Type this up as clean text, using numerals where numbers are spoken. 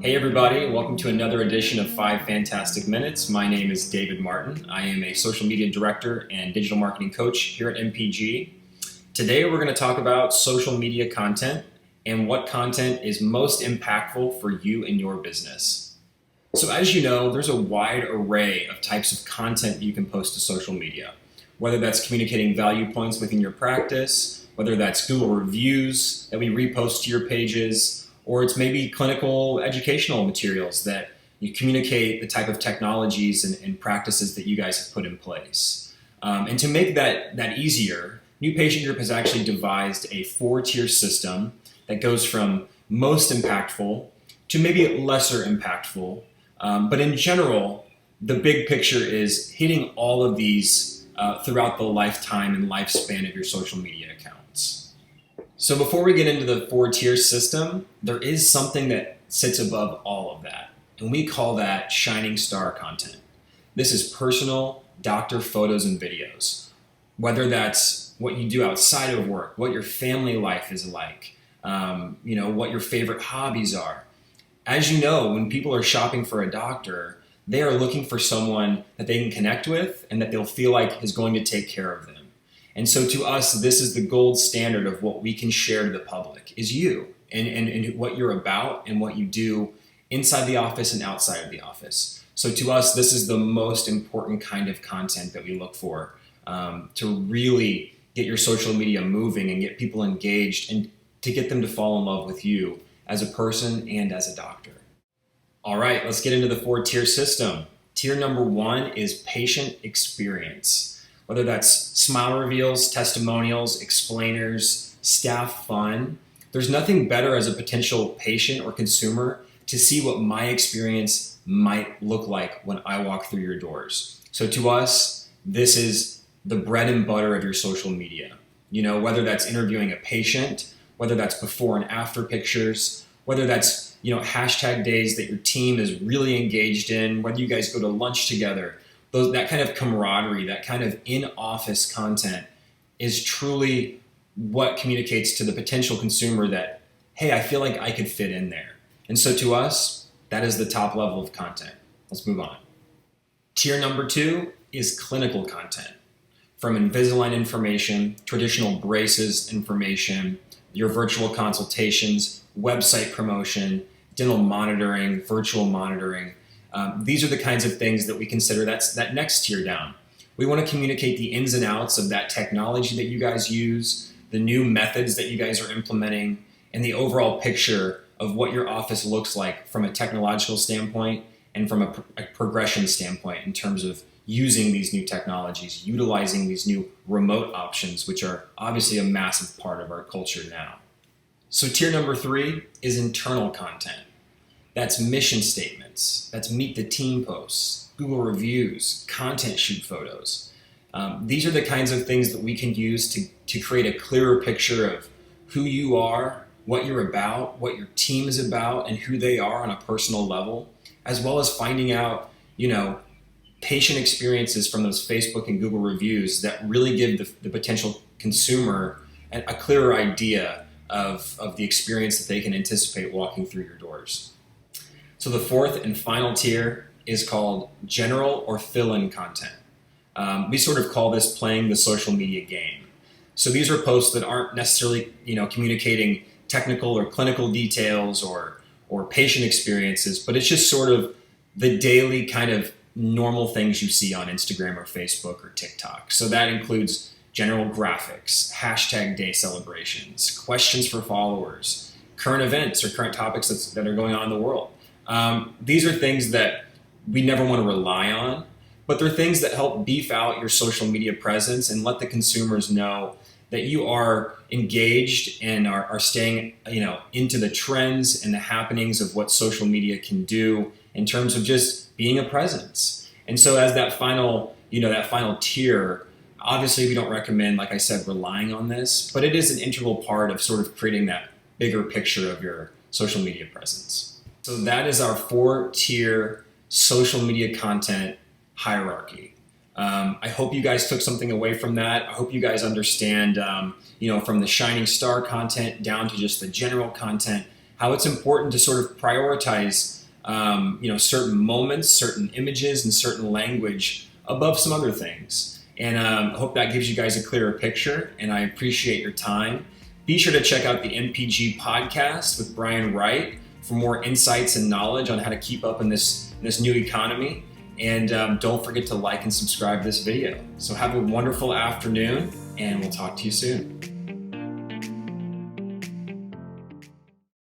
Hey everybody, welcome to another edition of 5 Fantastic Minutes. My name is David Martin. I am a social media director and digital marketing coach here at MPG. Today we're going to talk about social media content and what content is most impactful for you and your business. So as you know, there's a wide array of types of content you can post to social media, whether that's communicating value points within your practice, whether that's Google reviews that we repost to your pages, or it's maybe clinical educational materials that you communicate the type of technologies and practices that you guys have put in place. And to make that easier, New Patient Group has actually devised a 4-tier system that goes from most impactful to maybe lesser impactful. But in general, the big picture is hitting all of these throughout the lifetime and lifespan of your social media accounts. So before we get into the 4-tier system, there is something that sits above all of that, and we call that shining star content. This is personal doctor photos and videos, whether that's what you do outside of work, what your family life is like, what your favorite hobbies are. As you know, when people are shopping for a doctor, they are looking for someone that they can connect with and that they'll feel like is going to take care of them. And so to us, this is the gold standard of what we can share to the public, is you and what you're about and what you do inside the office and outside of the office. So to us, this is the most important kind of content that we look for to really get your social media moving and get people engaged and to get them to fall in love with you as a person and as a doctor. All right, let's get into the 4-tier system. Tier number 1 is patient experience. Whether that's smile reveals, testimonials, explainers, staff fun, there's nothing better as a potential patient or consumer to see what my experience might look like when I walk through your doors. So to us, this is the bread and butter of your social media. Whether that's interviewing a patient, whether that's before and after pictures, whether that's hashtag days that your team is really engaged in, whether you guys go to lunch together. That kind of camaraderie, that kind of in-office content is truly what communicates to the potential consumer that, hey, I feel like I could fit in there. And so to us, that is the top level of content. Let's move on. Tier number 2 is clinical content. From Invisalign information, traditional braces information, your virtual consultations, website promotion, dental monitoring, virtual monitoring. These are the kinds of things that we consider that next tier down. We want to communicate the ins and outs of that technology that you guys use, the new methods that you guys are implementing, and the overall picture of what your office looks like from a technological standpoint and from a progression standpoint in terms of using these new technologies, utilizing these new remote options, which are obviously a massive part of our culture now. So tier number 3 is internal content. That's mission statements, that's meet the team posts, Google reviews, content shoot photos. These are the kinds of things that we can use to create a clearer picture of who you are, what you're about, what your team is about, and who they are on a personal level, as well as finding out, patient experiences from those Facebook and Google reviews that really give the potential consumer a clearer idea of the experience that they can anticipate walking through your doors. So the 4th and final tier is called general or fill-in content. We sort of call this playing the social media game. So these are posts that aren't necessarily, communicating technical or clinical details or patient experiences, but it's just sort of the daily kind of normal things you see on Instagram or Facebook or TikTok. So that includes general graphics, hashtag day celebrations, questions for followers, current events or current topics that are going on in the world. These are things that we never want to rely on, but they're things that help beef out your social media presence and let the consumers know that you are engaged and are staying, into the trends and the happenings of what social media can do in terms of just being a presence. And so as that final tier, obviously we don't recommend, like I said, relying on this, but it is an integral part of sort of creating that bigger picture of your social media presence. So that is our 4-tier social media content hierarchy. I hope you guys took something away from that. I hope you guys understand, from the shining star content down to just the general content how it's important to sort of prioritize certain moments, certain images, and certain language above some other things. And I hope that gives you guys a clearer picture, and I appreciate your time. Be sure to check out the MPG podcast with Brian Wright for more insights and knowledge on how to keep up in this new economy. And don't forget to like and subscribe to this video. So have a wonderful afternoon, and we'll talk to you soon.